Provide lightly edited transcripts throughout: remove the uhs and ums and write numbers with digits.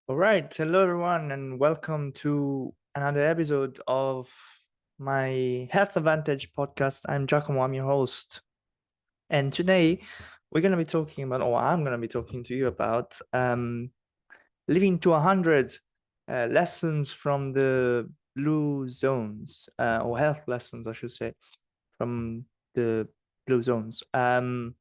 All right, hello everyone, and welcome to another episode of my Health Advantage podcast. I'm Giacomo, I'm your host, and today we're going to be talking about, or I'm going to be talking to you about, living to 100 lessons from the blue zones, or health lessons, I should say, from the blue zones. So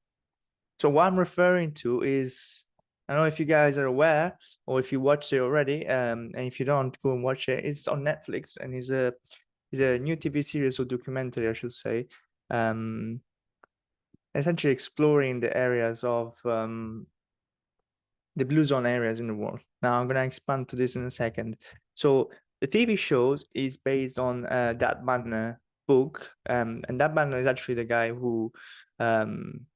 what I'm referring to is, I don't know if you guys are aware or if you watched it already, and if you don't, go and watch it. It's on Netflix and it's a new TV series or documentary, I should say, um, essentially exploring the areas of the blue zone areas in the world. Now I'm gonna expand to this in a second. So the TV shows is based on that Banner book, and that Banner is actually the guy um,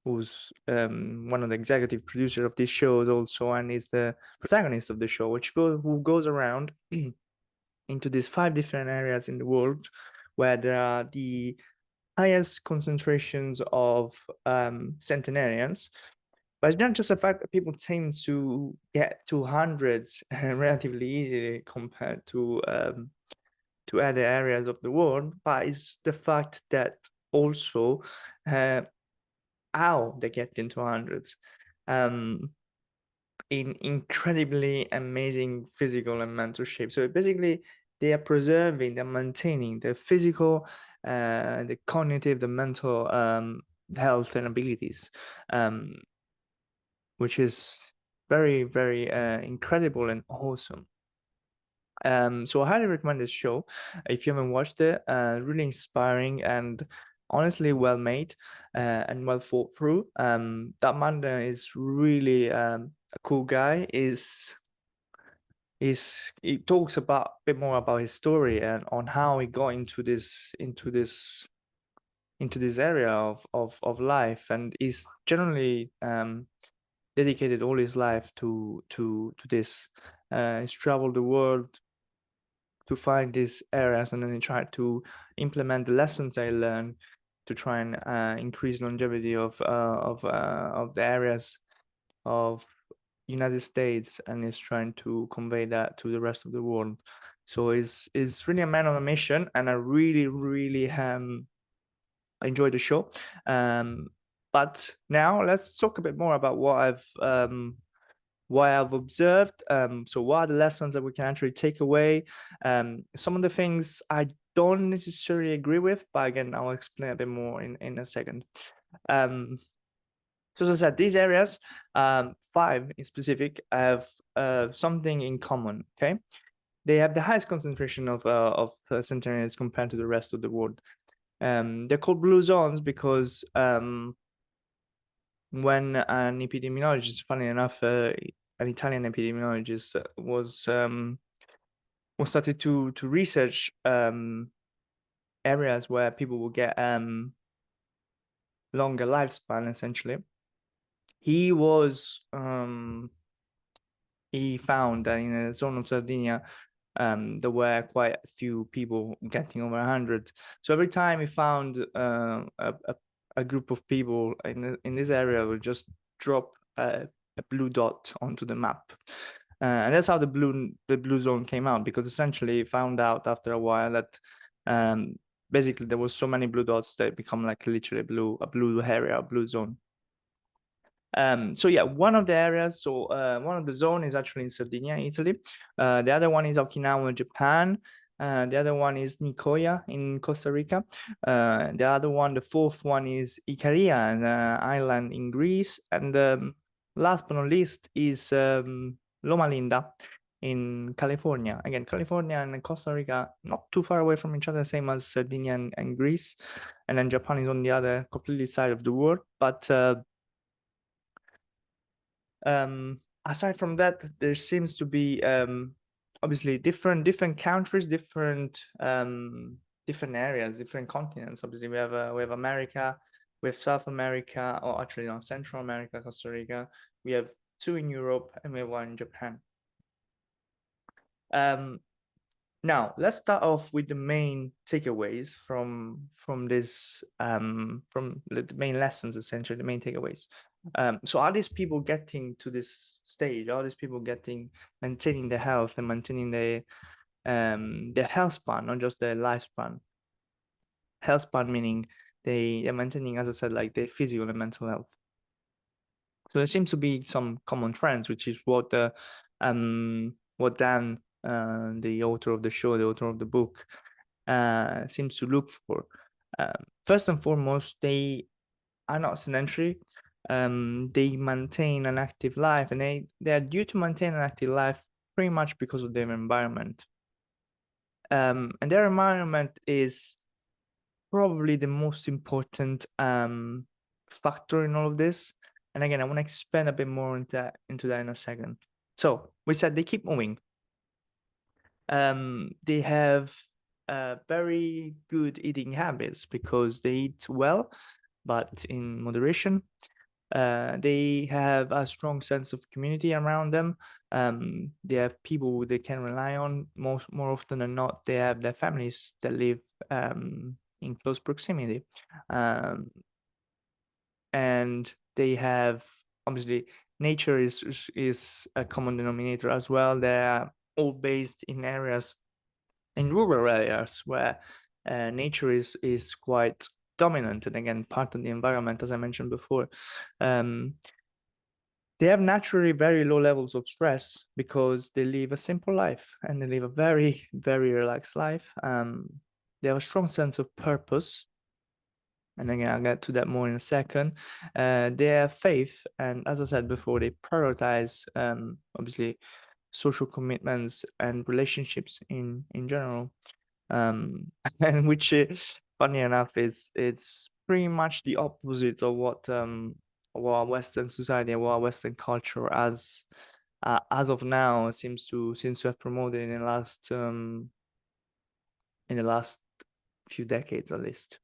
who's one of the executive producers of these shows also, and is the protagonist of the show, who goes around into these 5 different areas in the world where there are the highest concentrations of centenarians, but it's not just the fact that people tend to get to hundreds relatively easily compared to other areas of the world, but it's the fact that also uh, how they get into hundreds um, in incredibly amazing physical and mental shape. So basically, they are preserving, they're maintaining the physical, the cognitive, the mental health and abilities. Um, which is very, very incredible and awesome. So I highly recommend this show if you haven't watched it. Really inspiring and honestly well made and well thought through. That man is really a cool guy. Is he talks about a bit more about his story and on how he got into this area of life, and is generally dedicated all his life to this. He's traveled the world to find these areas, and then he tried to implement the lessons they learned to try and increase longevity of the areas of United States, and is trying to convey that to the rest of the world. So it's really a man on a mission, and I really enjoyed the show. But now let's talk a bit more about what I've observed. So what are the lessons that we can actually take away? Some of the things I don't necessarily agree with, but again, I'll explain a bit more in a second. Um, so as I said, these areas, 5 in specific, have something in common. Okay, they have the highest concentration of centenarians compared to the rest of the world. They're called blue zones because when an epidemiologist, funny enough, an Italian epidemiologist was started to research areas where people will get longer lifespan. Essentially, he was he found that in a zone of Sardinia, there were quite a few people getting over 100. So every time he found a group of people in this area, would just drop a blue dot onto the map. And that's how the blue zone came out, because essentially he found out after a while that um, basically there was so many blue dots that become like literally a blue area, a blue zone. So yeah, one of the areas, so one of the zone is actually in Sardinia, Italy. The other one is Okinawa, Japan. The other one is Nicoya in Costa Rica. The other one, the fourth one is Ikaria, an island in Greece. And last but not least is Loma Linda in California. Again, California and Costa Rica, not too far away from each other, same as Sardinia and Greece. And then Japan is on the other completely side of the world. But aside from that, there seems to be obviously different countries, different areas, different continents. Obviously, we have America, we have South America, or actually no, Central America, Costa Rica. We have 2 in Europe, and we have 1 in Japan. Now let's start off with the main takeaways from this from the main lessons, essentially the main takeaways. So are these people getting to this stage? Are these people getting maintaining their health and maintaining their health span, not just their lifespan? Health span meaning they're maintaining, as I said, like their physical and mental health. So there seems to be some common trends, which is what Dan, the author of the show, the author of the book, seems to look for. First and foremost, they are not sedentary. They maintain an active life, and they are due to maintain an active life pretty much because of their environment. And their environment is probably the most important factor in all of this. And again, I want to expand a bit more into that in a second. So we said they keep moving. They have very good eating habits because they eat well, but in moderation. They have a strong sense of community around them. They have people they can rely on. More often than not, they have their families that live in close proximity, and they have obviously nature is a common denominator as well. They are all based in areas in rural areas where nature is quite dominant, and again part of the environment, as I mentioned before. They have naturally very low levels of stress because they live a simple life and they live a very, very relaxed life. They have a strong sense of purpose. And again, I'll get to that more in a second. They have faith. And as I said before, they prioritize, obviously, social commitments and relationships in general. And which is funny enough is it's pretty much the opposite of what our Western society and what our Western culture as of now seems to have promoted in the last few decades at least.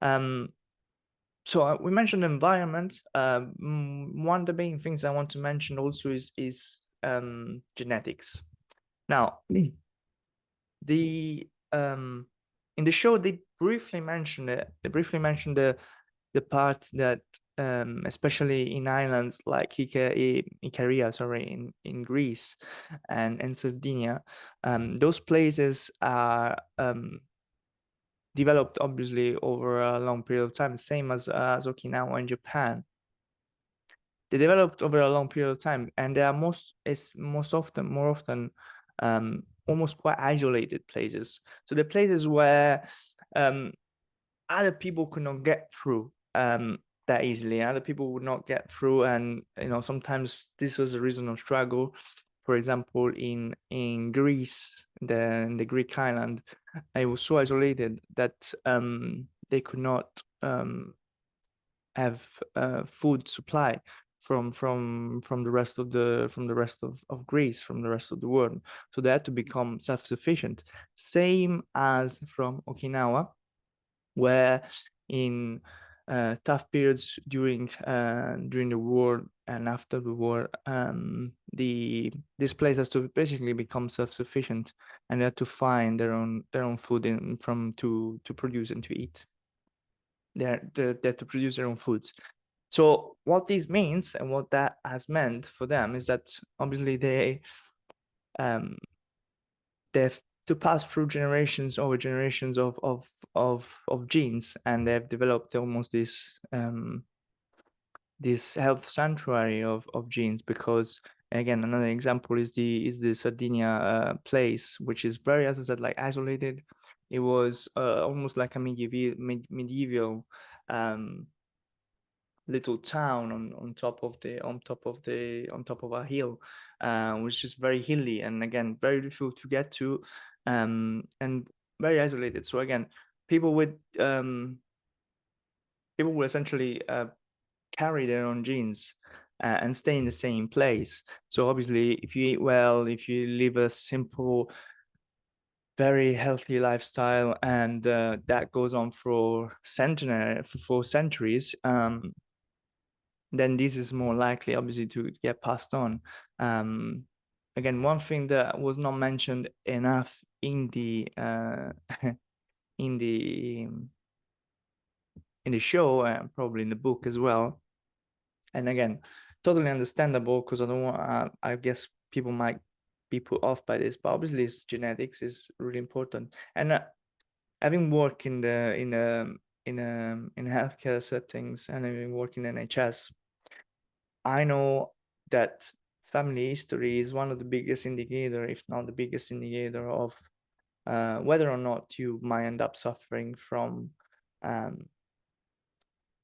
So we mentioned environment. One of the main things I want to mention also is genetics. Now, the in the show they briefly mentioned it. They briefly mentioned the part that especially in islands like Icaria, sorry, in Greece and Sardinia, those places are developed obviously over a long period of time, same as Okinawa in Japan. They developed over a long period of time, and they are more often almost quite isolated places. So the places where other people could not get through that easily. Other people would not get through, and sometimes this was a reason of struggle. For example, in Greece, the Greek island, it was so isolated that they could not have food supply from the rest of Greece, from the rest of the world. So they had to become self-sufficient. Same as from Okinawa, where in tough periods during the war and after the war, this place has to basically become self-sufficient, and they had to find their own food to produce and to eat. They have to produce their own foods. So what this means and what that has meant for them is that obviously they've to pass through generations over generations of genes, and they've developed almost this health sanctuary of genes. Because again, another example is the Sardinia place, which is very, as I said, like isolated. It was almost like a medieval little town on top of a hill, which is very hilly and again very difficult to get to, and very isolated. So again, people would essentially carry their own genes and stay in the same place. So obviously, if you eat well, if you live a simple, very healthy lifestyle, and that goes on for centuries, then this is more likely, obviously, to get passed on. Again, one thing that was not mentioned enough in the in the in the show and probably in the book as well And again, totally understandable, because I don't want, I guess people might be put off by this, but obviously genetics is really important. And having worked in healthcare settings and having worked in NHS, I know that family history is one of the biggest indicator, if not the biggest indicator, of whether or not you might end up suffering um,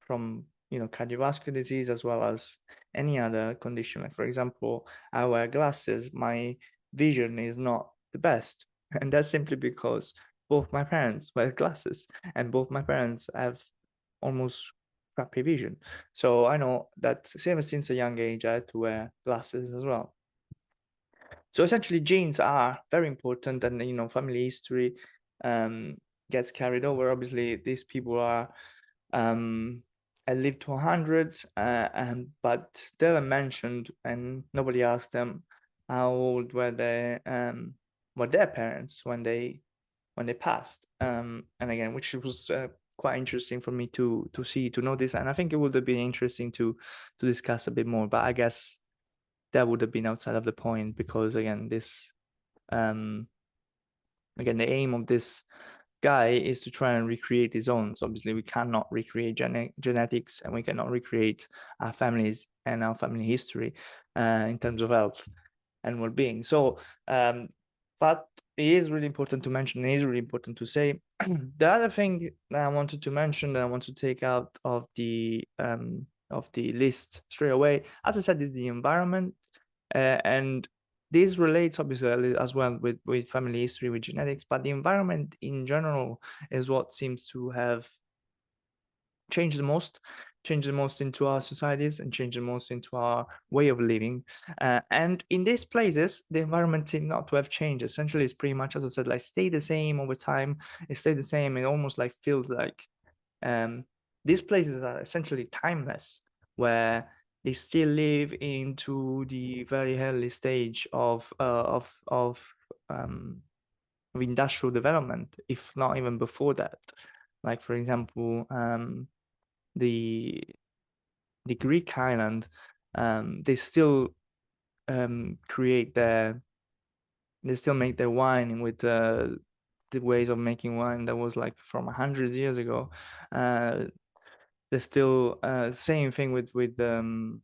from cardiovascular disease, as well as any other condition. Like, for example, I wear glasses, my vision is not the best, and that's simply because both my parents wear glasses, and both my parents have almost crappy vision. So I know that since a young age I had to wear glasses as well. So essentially, genes are very important, and family history um, gets carried over. Obviously, these people are um, lived to hundreds, but they were mentioned, and nobody asked them how old were their parents when they passed. And again, which was quite interesting for me to see, to notice, and I think it would have been interesting to discuss a bit more. But I guess that would have been outside of the point, because again, um the aim of this guy is to try and recreate his own. So obviously we cannot recreate genetics, and we cannot recreate our families and our family history in terms of health and well-being. So but it is really important to mention, it is really important to say. The other thing that I wanted to mention, that I want to take out of the list straight away, as I said, is the environment. And this relates obviously as well with family history, with genetics, but the environment in general is what seems to have changed the most, changed the most into our societies, and changed the most into our way of living. And in these places, the environment seems not to have changed. Essentially, it's pretty much, as I said, like stay the same over time. It stayed the same. It almost like feels like um, these places are essentially timeless, where they still live into the very early stage um, of industrial development, if not even before that. Like, for example, the the Greek island, they still create they still make their wine with the ways of making wine that was like from 100 years ago. Uh, there's still same thing with the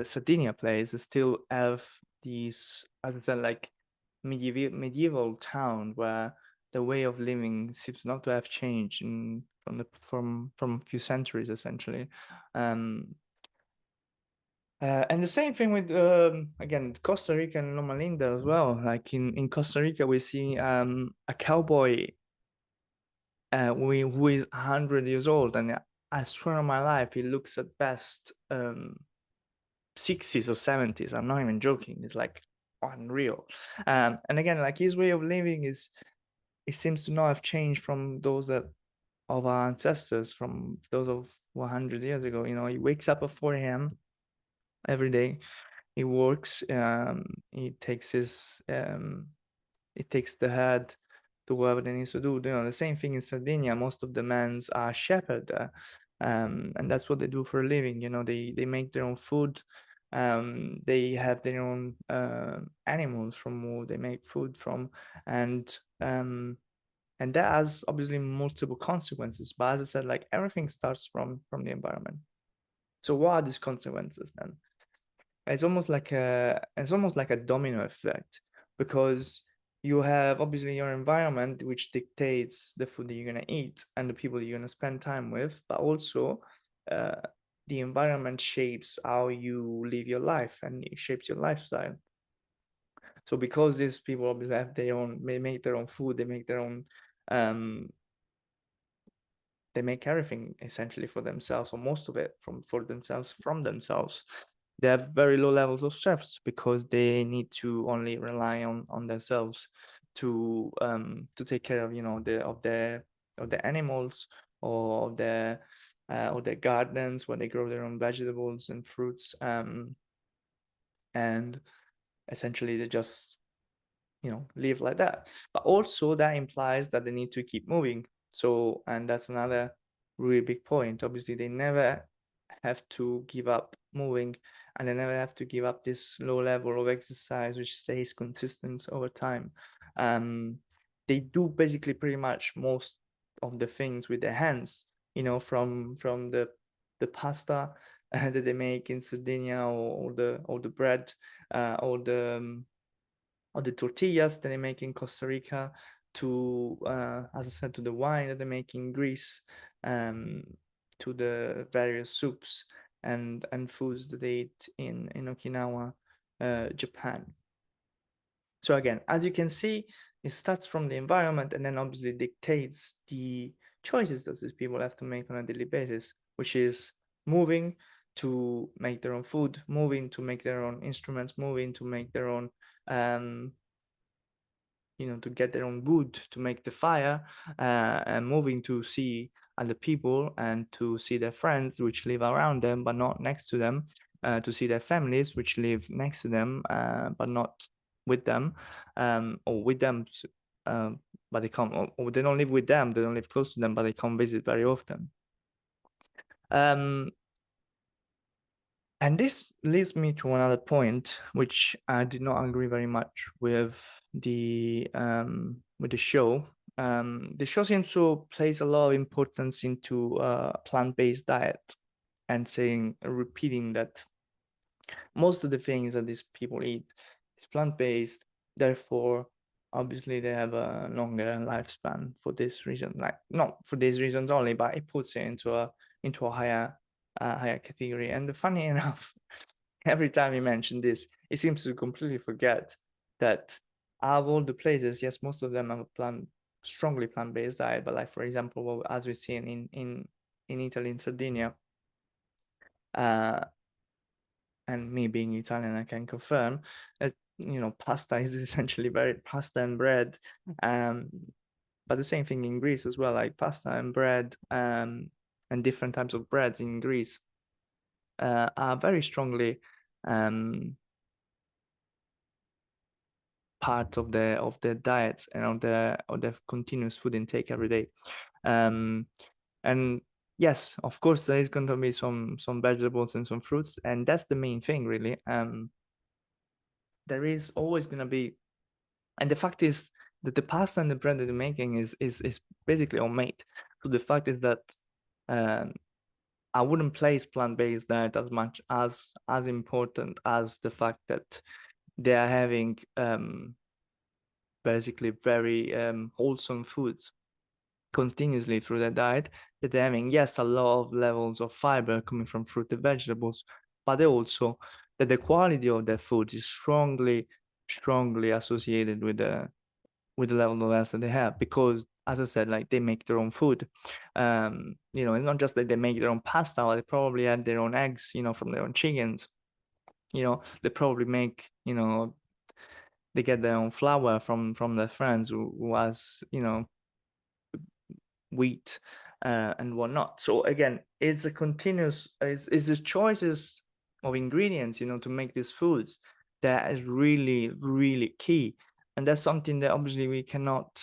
Sardinia place. They still have these, as I said, like medieval town, where the way of living seems not to have changed from a few centuries, essentially. Um, and the same thing with again, Costa Rica and Loma Linda as well. Like in Costa Rica, we see a cowboy who is 100 years old, and I swear on my life, he looks at best 60s or 70s. I'm not even joking. It's like unreal. And again, like his way of living it seems to not have changed from those that of our ancestors, from those of 100 years ago. He wakes up at 4 a.m. every day. He works. He takes the head to whatever they need to do. The same thing in Sardinia. Most of the men's are shepherd, and that's what they do for a living. They make their own food. They have their own animals from who they make food from, and um, and that has obviously multiple consequences. But as I said, like everything starts from the environment. So what are these consequences then? It's almost like a domino effect, because you have obviously your environment, which dictates the food that you're going to eat and the people you're going to spend time with, but also uh, the environment shapes how you live your life, and it shapes your lifestyle. So because these people obviously have they make their own food, um, they make everything essentially for themselves, or most of it from themselves. They have very low levels of stress, because they need to only rely on themselves to take care of of the animals, or of their gardens, where they grow their own vegetables and fruits, and essentially they just live like that. But also that implies that they need to keep moving. So, and that's another really big point. Obviously, they never have to give up moving, and they never have to give up this low level of exercise which stays consistent over time. Um, they do basically pretty much most of the things with their hands, from the pasta that they make in Sardinia, or the bread, or the tortillas that they make in Costa Rica, to as I said, to the wine that they make in Greece, um, to the various soups and foods that they eat in Okinawa, Japan. So again, as you can see, it starts from the environment and then obviously dictates the choices that these people have to make on a daily basis, which is moving to make their own food, moving to make their own instruments, moving to make their own um, to get their own wood to make the fire, and moving to see other people and to see their friends which live around them but not next to them, to see their families which live next to them, but not with them, or with them, but they come, or they don't live with them, they don't live close to them, but they come visit very often. um, and this leads me to another point, which I did not agree very much with the show. The show seems to place a lot of importance into plant-based diet, and saying, repeating that most of the things that these people eat is plant-based. Therefore, obviously, they have a longer lifespan for this reason. Like, not for these reasons only, but it puts it into a higher category. And funny enough, every time you mention this, it seems to completely forget that out of all the places, yes, most of them have a strongly plant-based diet. But like, for example, well, as we've seen in Italy, in Sardinia, uh, and me being Italian, I can confirm that pasta is essentially very pasta and bread. Um, but the same thing in Greece as well, like pasta and bread, and different types of breads in Greece are very strongly um, part of their diets and of their continuous food intake every day. Um, and yes, of course, there is going to be some vegetables and some fruits, and that's the main thing, really. There is always going to be, and the fact is that the pasta and the bread that they're making is basically homemade. So the fact is that um, I wouldn't place plant-based diet as much as important as the fact that they are having basically very wholesome foods continuously through their diet, that they're having, yes, a lot of levels of fiber coming from fruit and vegetables, but they also that the quality of their food is strongly associated with the level of health that they have, because as I said, like, they make their own food. It's not just that they make their own pasta, but they probably add their own eggs, from their own chickens. They probably make, they get their own flour from their friends who has, wheat, and whatnot. So again, it's a continuous, it's the choices of ingredients, to make these foods that is really, really key. And that's something that obviously we cannot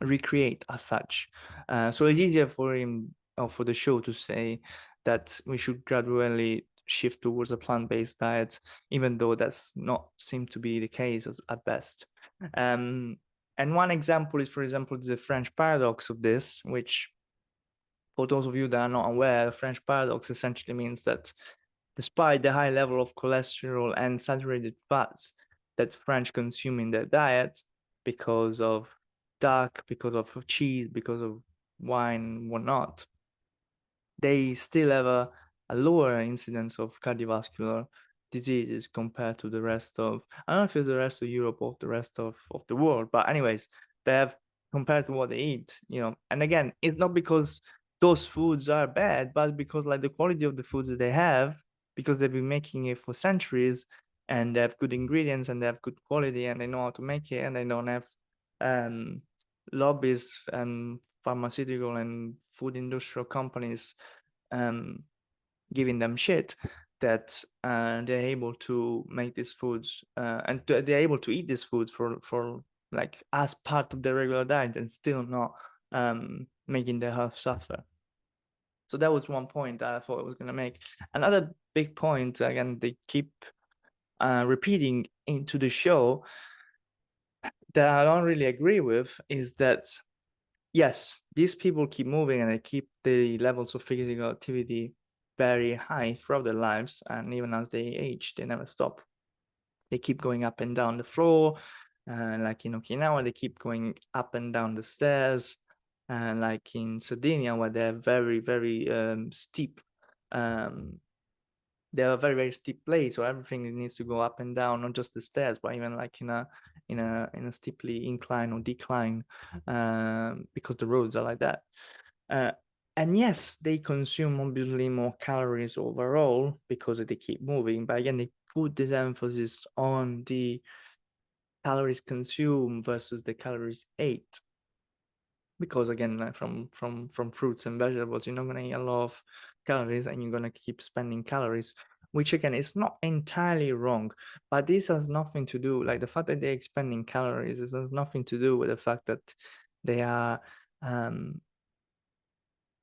recreate as such. So it's easier for him, or for the show, to say that we should gradually shift towards a plant-based diet, even though that's not seem to be the case at best. Um, and one example is, for example, the French paradox of this, which, for those of you that are not aware, the French paradox essentially means that despite the high level of cholesterol and saturated fats that French consume in their diet, because of duck, because of cheese, because of wine, whatnot, they still have a lower incidence of cardiovascular diseases compared to the rest of, I don't know if it's the rest of Europe or the rest of the world, but anyways, they have, compared to what they eat, and again, it's not because those foods are bad, but because, like, the quality of the foods that they have, because they've been making it for centuries, and they have good ingredients, and they have good quality, and they know how to make it, and they don't have um lobbies and pharmaceutical and food industrial companies um, giving them shit, that they're able to make these foods, and they're able to eat these foods for like as part of their regular diet, and still not making their health suffer. So that was one point that I thought I was going to make. Another big point, again, they keep repeating into the show that I don't really agree with is that, yes, these people keep moving and they keep the levels of physical activity very high throughout their lives. And even as they age, they never stop. They keep going up and down the floor. Like in Okinawa, they keep going up and down the stairs. And like in Sardinia, where they're very, very steep, um, they're a very, very steep place, so everything needs to go up and down, not just the stairs, but even like in a steeply incline or decline, because the roads are like that. Uh, and yes, they consume obviously more calories overall because they keep moving, but again, they put this emphasis on the calories consumed versus the calories ate. Because again, like from fruits and vegetables, you're not gonna eat a lot of calories and you're gonna keep spending calories, which again is not entirely wrong, but this has nothing to do, like the fact that they're expending calories, this has nothing to do with the fact that they are um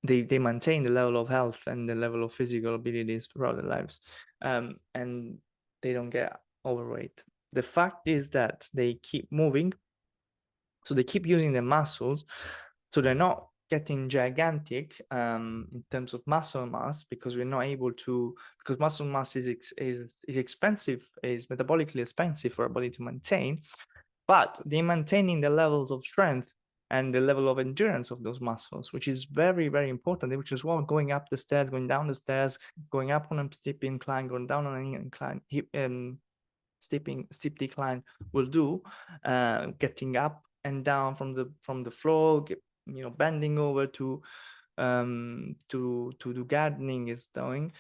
they maintain the level of health and the level of physical abilities throughout their lives, and they don't get overweight. The fact is that they keep moving, so they keep using their muscles, so they're not getting gigantic in terms of muscle mass, because we're not able to, because muscle mass is expensive, is metabolically expensive for a body to maintain, but they're maintaining the levels of strength and the level of endurance of those muscles, which is very, very important, which is what going up the stairs, going down the stairs, going up on a steep incline, going down on an incline, steep decline will do. Getting up and down from the floor, bending over to do gardening is doing.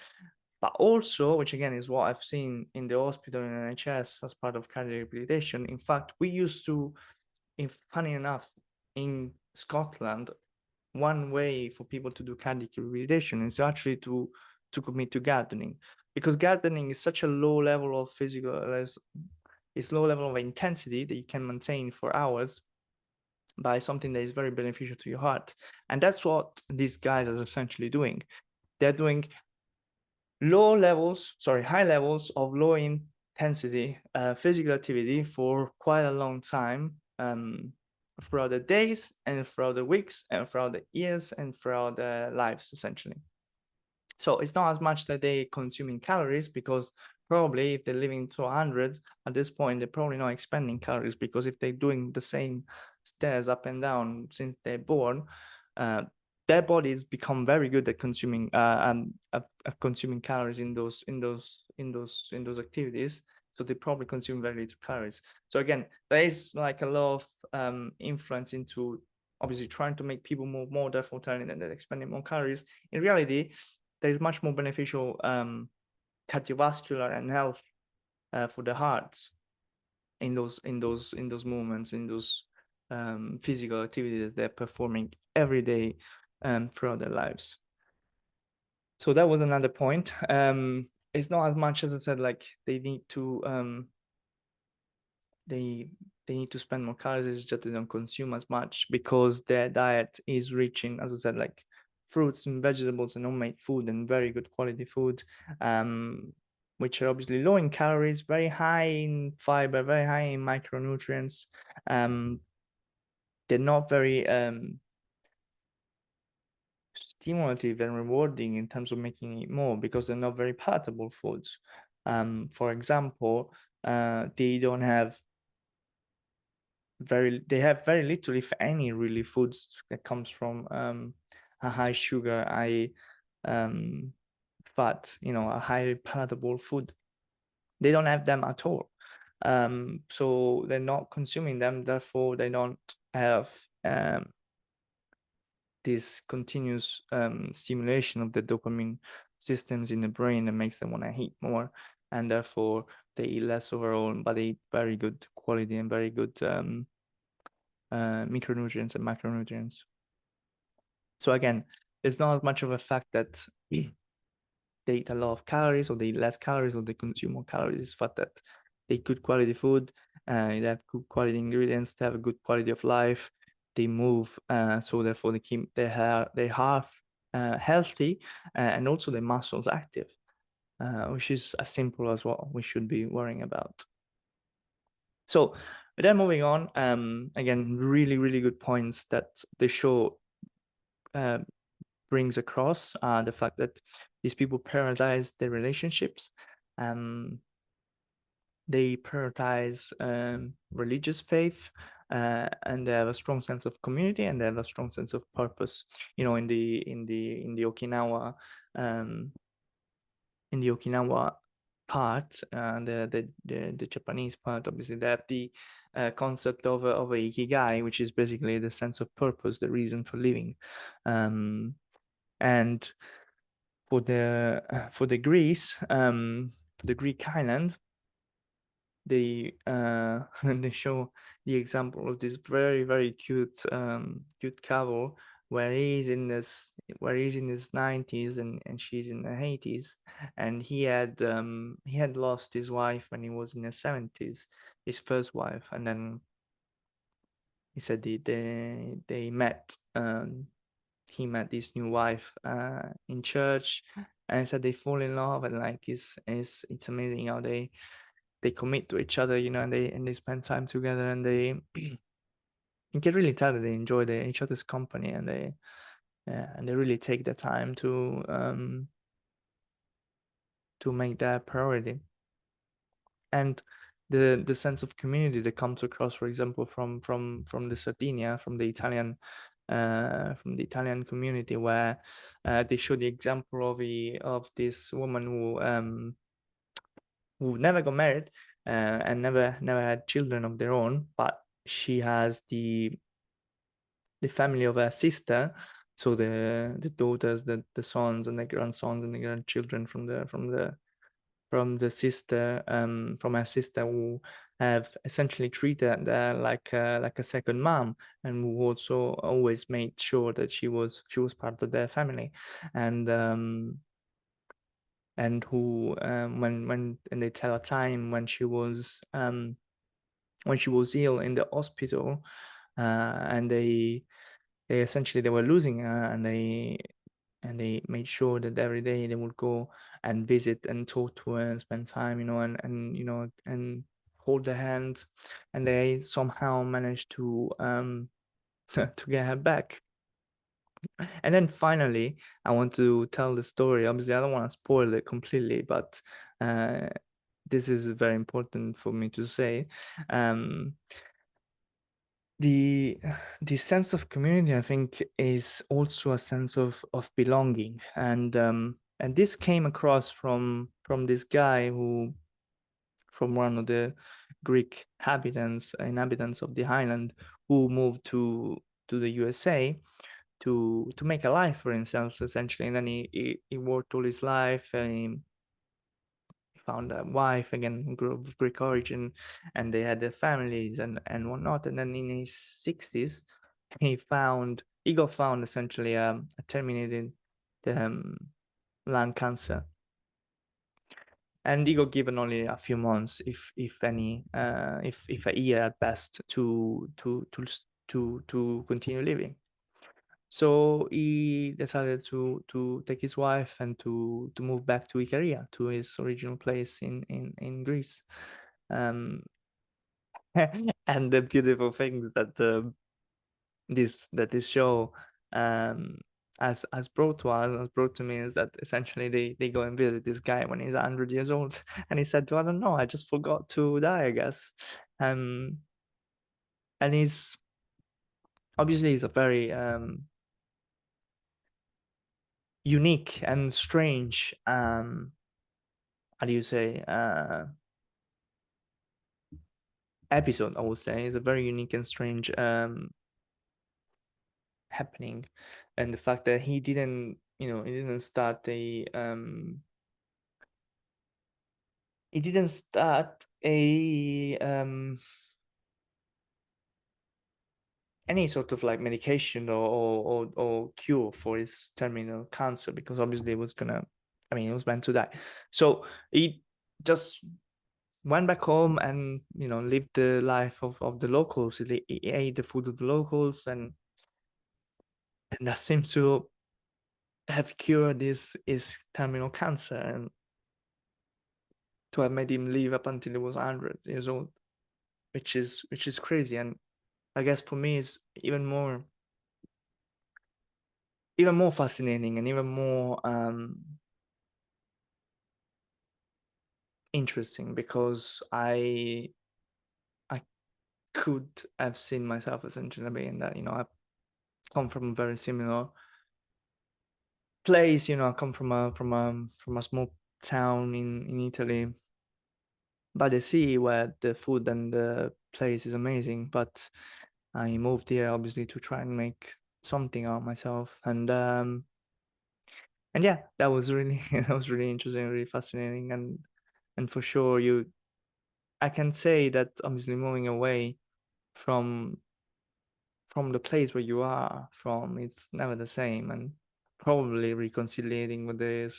But also, which again is what I've seen in the hospital and NHS as part of cardiac rehabilitation. In fact, we used to, if funny enough, in Scotland, one way for people to do cardiac rehabilitation is actually to commit to gardening, because gardening is such a low level of physical, it's low level of intensity that you can maintain for hours by something that is very beneficial to your heart. And that's what these guys are essentially doing. They're doing high levels of low intensity physical activity for quite a long time, throughout the days and throughout the weeks and throughout the years and throughout their lives, essentially. So it's not as much that they consuming calories, because probably if they're living to hundreds at this point, they're probably not expending calories, because if they're doing the same stairs up and down since they're born, their bodies become very good at consuming consuming calories in those activities. So they probably consume very little calories. So again, there is like a lot of influence into obviously trying to make people move more, therefore telling them that expending more calories. In reality, there's much more beneficial cardiovascular and health for the hearts in those movements, in those physical activities they're performing every day throughout their lives. So that was another point. It's not as much as I said, like they need to they need to spend more calories, it's just they don't consume as much because their diet is rich in, as I said, like fruits and vegetables and homemade food and very good quality food, which are obviously low in calories, very high in fiber, very high in micronutrients. They're not very stimulative and rewarding in terms of making it more, because they're not very palatable foods. For example, they don't have they have very little, if any, really foods that comes from a high sugar, high fat, a highly palatable food. They don't have them at all. So they're not consuming them, therefore they don't have this continuous stimulation of the dopamine systems in the brain that makes them want to eat more, and therefore they eat less overall, but they eat very good quality and very good micronutrients and macronutrients. So again, it's not as much of a fact that they eat a lot of calories or they eat less calories or they consume more calories. It's fact that they eat good quality food, they have good quality ingredients, they have a good quality of life, they move, so therefore they keep their health healthy, and also the muscles active, which is as simple as what we should be worrying about. So then moving on, again, really, really good points that the show uh, brings across, the fact that these people prioritize their relationships. They prioritize religious faith, and they have a strong sense of community, and they have a strong sense of purpose. You know, um, in the Okinawa part, the Japanese part, obviously they have the concept of a ikigai, which is basically the sense of purpose, the reason for living, and for the Greece, for the Greek island, they they show the example of this very, very cute couple where he's in his 90s, and she's in her 80s, and he had lost his wife when he was in his 70s, his first wife, and then he said they met, he met this new wife in church, and he said they fall in love, and like it's amazing how they commit to each other, you know, and they spend time together, and they you can really tell that they enjoy each other's company, and they really take the time to make that priority. And the sense of community that comes across, for example, from the Sardinia, from the Italian community, where they show the example of this woman who never got married, and never had children of their own, but she has the family of her sister, so the daughters, the sons and the grandsons and the grandchildren from the sister, from her sister, who have essentially treated her like a second mom, and who also always made sure that she was part of their family, and who when and they tell a time when she was ill in the hospital, and they essentially they were losing her, and they made sure that every day they would go and visit and talk to her and spend time, you know, and you know, and hold her hand, and they somehow managed to to get her back. And then finally, I want to tell the story. Obviously, I don't want to spoil it completely, but uh, this is very important for me to say. Um, the the sense of community, I think, is also a sense of belonging, and this came across from this guy who from one of the Greek inhabitants of the island, who moved to the USA to make a life for himself, essentially, and then he worked all his life, and he found a wife, again, of Greek origin, and they had their families and whatnot. And then in his 60s, he got found essentially a terminated um, lung cancer, and he got given only a few months, if any, if a year at best, to continue living. So he decided to take his wife and to move back to Ikaria, to his original place in Greece. Um, and the beautiful thing that this show um has brought to us, has brought to me, is that essentially they go and visit this guy when he's 100 years old, and he said, well, I don't know, I just forgot to die, I guess. Um, and he's a very unique and strange, how do you say, episode, I would say. It's a very unique and strange happening, and the fact that he didn't start any sort of like medication or cure for his terminal cancer, because obviously it was meant to die. So he just went back home and lived the life of the locals. He ate the food of the locals, and that seems to have cured his terminal cancer and to have made him live up until he was 100 years old, which is crazy. And I guess for me it's even more fascinating and even more interesting because I could have seen myself essentially being that, I come from a very similar place. I come from a small town in Italy by the sea where the food and the place is amazing. But I moved here obviously to try and make something out of myself. And yeah, that was really that was really interesting, really fascinating. And for sure I can say that obviously moving away from the place where you are from, it's never the same. And probably reconciliating with his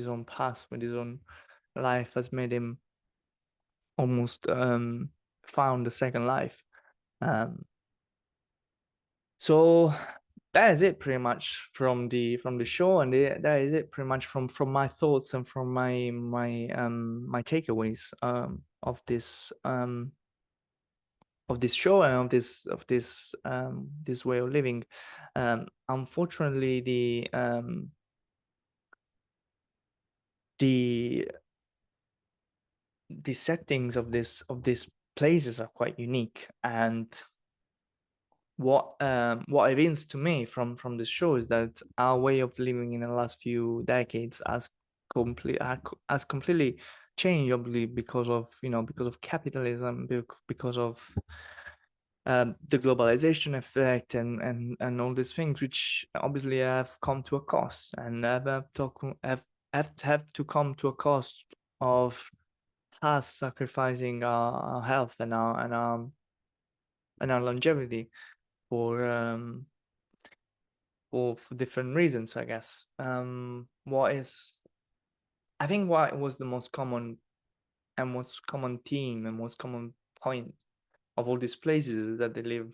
own past, with his own life has made him almost found a second life. Um, so that is it pretty much from the show, and that is it pretty much from my thoughts and from my takeaways of this show and of this way of living. Unfortunately, the the settings of these places are quite unique. And what evinces to me from the show is that our way of living in the last few decades has completely changed, obviously, because of capitalism, because of the globalization effect, and all these things, which obviously have come to a cost, and have to come to a cost of us sacrificing our health and our longevity for for different reasons, I guess. I think what was the most common theme and most common point of all these places is that they live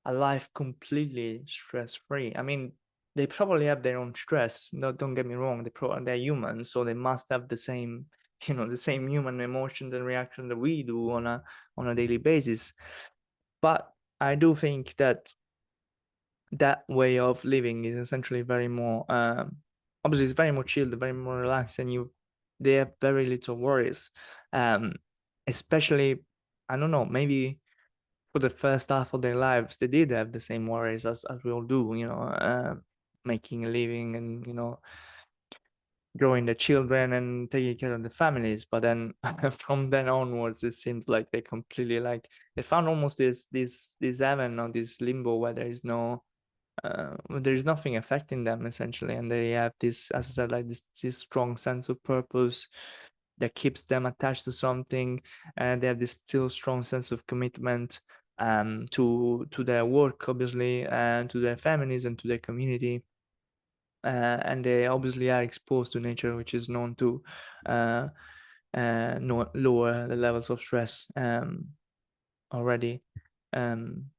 a life completely stress free. I mean, they probably have their own stress. No, don't get me wrong. They're humans, so they must have the same, the same human emotions and reactions that we do on a daily basis. But I do think that way of living is essentially very more obviously it's very more chilled, very more relaxed, and they have very little worries. um Especially, I don't know, maybe for the first half of their lives they did have the same worries as we all do, making a living, and growing the children and taking care of the families. But then from then onwards it seems like they completely, like, they found almost this heaven or this limbo where there's nothing affecting them essentially, and they have this, as I said, like this strong sense of purpose that keeps them attached to something, and they have this still strong sense of commitment to their work, obviously, and to their families and to their community. And they obviously are exposed to nature, which is known to uh, no, lower the levels of stress already. Um,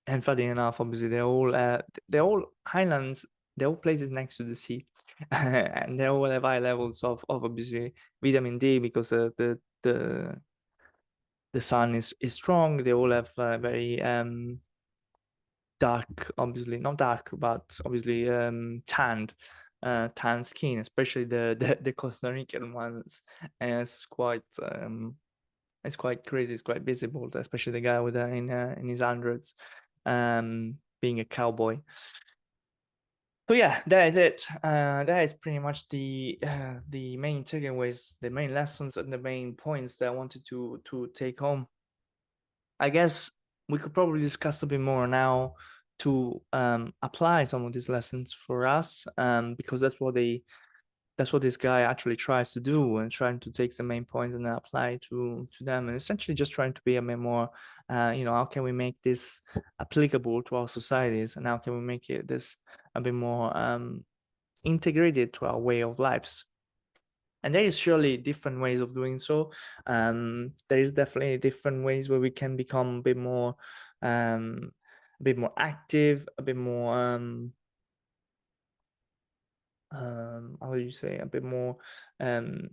and funny enough, obviously, they're all islands, they're all places next to the sea, and they all have high levels of obviously vitamin D because the sun is strong. They all have very dark, obviously not dark, but obviously tan skin, especially the Costa Rican ones. And it's quite crazy. It's quite visible, especially the guy with in his hundreds, being a cowboy. So yeah, that is it. That is pretty much the main takeaways, the main lessons, and the main points that I wanted to take home. I guess we could probably discuss a bit more now to apply some of these lessons for us, because that's what this guy actually tries to do, and trying to take the main points and then apply to them, and essentially just trying to be a bit more, how can we make this applicable to our societies, and how can we make this a bit more integrated to our way of lives. And there is surely different ways of doing so. There is definitely different ways where we can become um, a bit more active, a bit more how would you say, a bit more um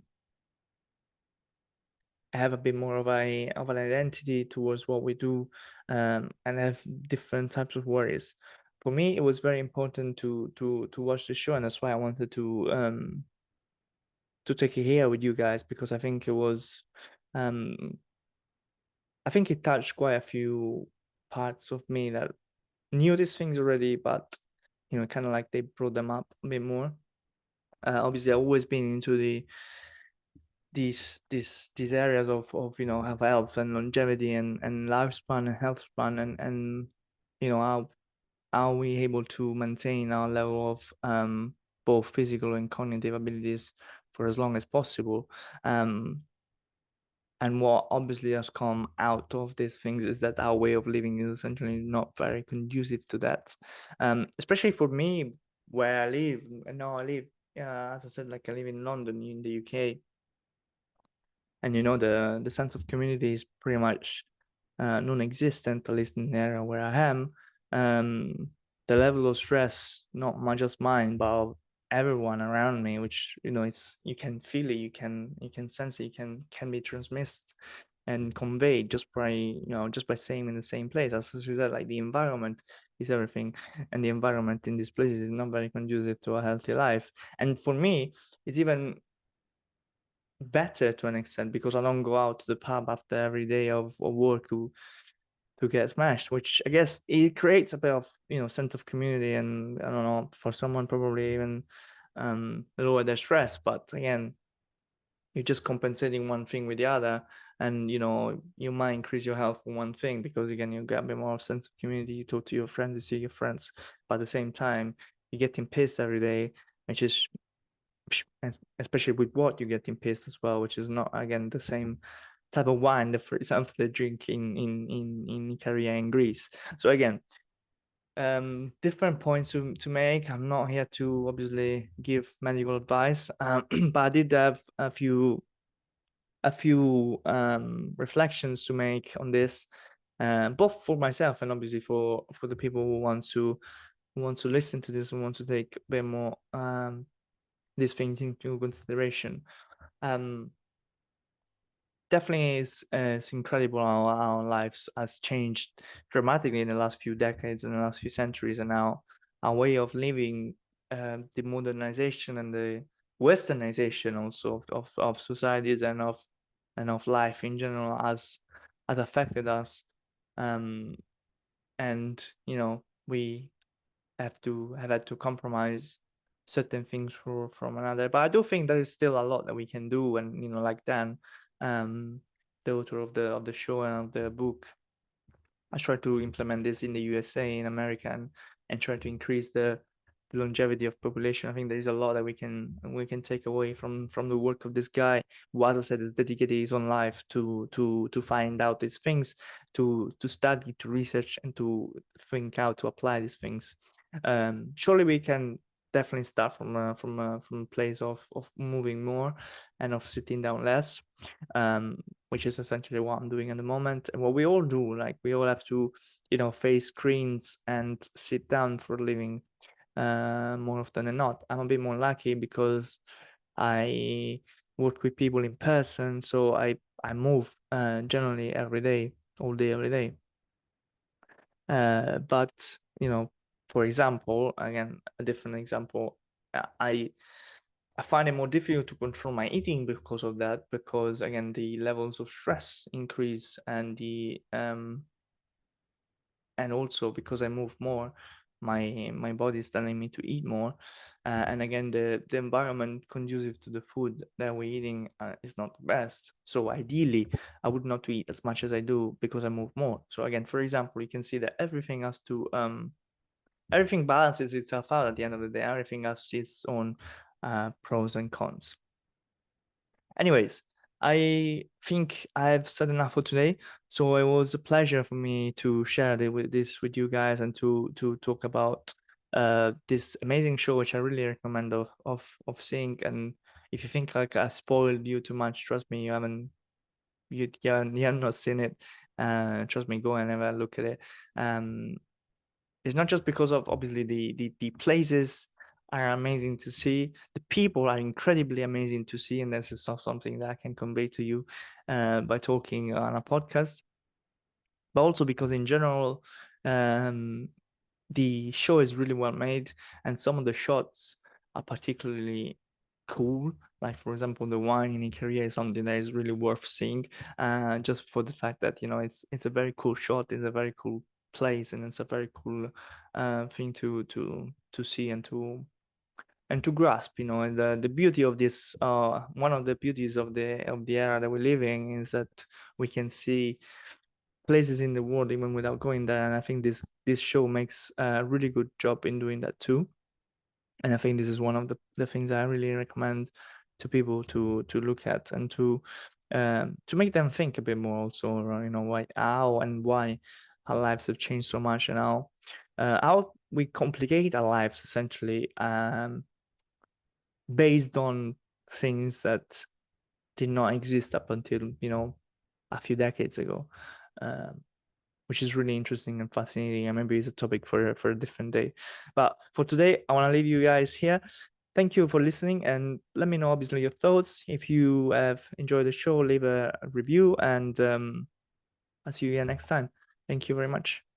have a bit more of a of an identity towards what we do, and have different types of worries. For me, it was very important to watch the show, and that's why I wanted to take it here with you guys, because um I think it touched quite a few parts of me that knew these things already, but kind of like they brought them up a bit more. Obviously, I've always been into these areas of health and longevity and lifespan and health span, and how are we able to maintain our level of both physical and cognitive abilities for as long as possible. um and what obviously has come out of these things is that our way of living is essentially not very conducive to that. Especially for me, where I live. And now I live, as I said, like I live in London, in the UK. And the sense of community is pretty much non-existent, at least in the area where I am. um the level of stress, not much just mine, but of everyone around me, which it's, you can feel it, you can sense it, can be transmitted and conveyed just by staying in the same place. As you said, like the environment is everything, and the environment in these places is not very conducive to a healthy life. And for me, it's even better to an extent, because I don't go out to the pub after every day of work to get smashed, which I guess it creates a bit of sense of community, and I don't know, for someone probably even lower their stress. But again, you're just compensating one thing with the other, and you might increase your health for one thing, because again, you get a bit more of sense of community, you talk to your friends, you see your friends, but at the same time you're getting pissed every day, which is, especially with what you're getting pissed as well, which is not, again, the same type of wine that, for example, they drink in Ikaria and Greece. So again, different points to make. I'm not here to obviously give medical advice, but I did have a few reflections to make on this, both for myself and obviously for the people who want to listen to this and want to take a bit more these things into consideration. Um, Definitely it's incredible how our lives has changed dramatically in the last few decades and the last few centuries, and now our way of living, the modernization and the westernization also of societies and of life in general has affected us. um and we have had to compromise certain things from another. But I do think there is still a lot that we can do, and like Dan, um, the author of the show and of the book, I try to implement this in the USA, in America, and try to increase the longevity of population. I think there is a lot that we can take away from the work of this guy, who, as I said, has dedicated his own life to find out these things, to study, to research, and to think how to apply these things. Surely we can definitely start from a place of moving more and of sitting down less, which is essentially what I'm doing at the moment, and what we all do. Like, we all have to face screens and sit down for a living, more often than not. I'm a bit more lucky because I work with people in person, so I move generally every day, all day, every day. But for example, again, a different example, I find it more difficult to control my eating because of that, because again, the levels of stress increase, and also because I move more, my body is telling me to eat more, and again, the environment conducive to the food that we're eating is not the best. So ideally, I would not eat as much as I do because I move more. So again, for example, you can see that everything balances itself out at the end of the day. Everything has its own pros and cons. Anyways, I think I've said enough for today. So it was a pleasure for me to share this with you guys, and to talk about this amazing show, which I really recommend of seeing. And if you think like I spoiled you too much, trust me, you have not seen it. Trust me, go and have a look at it. It's not just because of obviously the places are amazing to see. The people are incredibly amazing to see, and this is not something that I can convey to you by talking on a podcast. But also because in general, um, the show is really well made, and some of the shots are particularly cool. Like for example, the wine in Ikaria is something that is really worth seeing, just for the fact that it's a very cool shot, it's a very cool place, and it's a very cool thing to see and to grasp. And the beauty of this, one of the beauties of the era that we're living is that we can see places in the world even without going there, and I think this show makes a really good job in doing that too. And I think this is one of the things I really recommend to people to look at, and to make them think a bit more also around, why, how and why our lives have changed so much, and how we complicate our lives essentially, based on things that did not exist up until a few decades ago, um, which is really interesting and fascinating, and maybe it's a topic for a different day. But for today, I want to leave you guys here. Thank you for listening, and let me know obviously your thoughts. If you have enjoyed the show, leave a review, and I'll see you again next time. Thank you very much.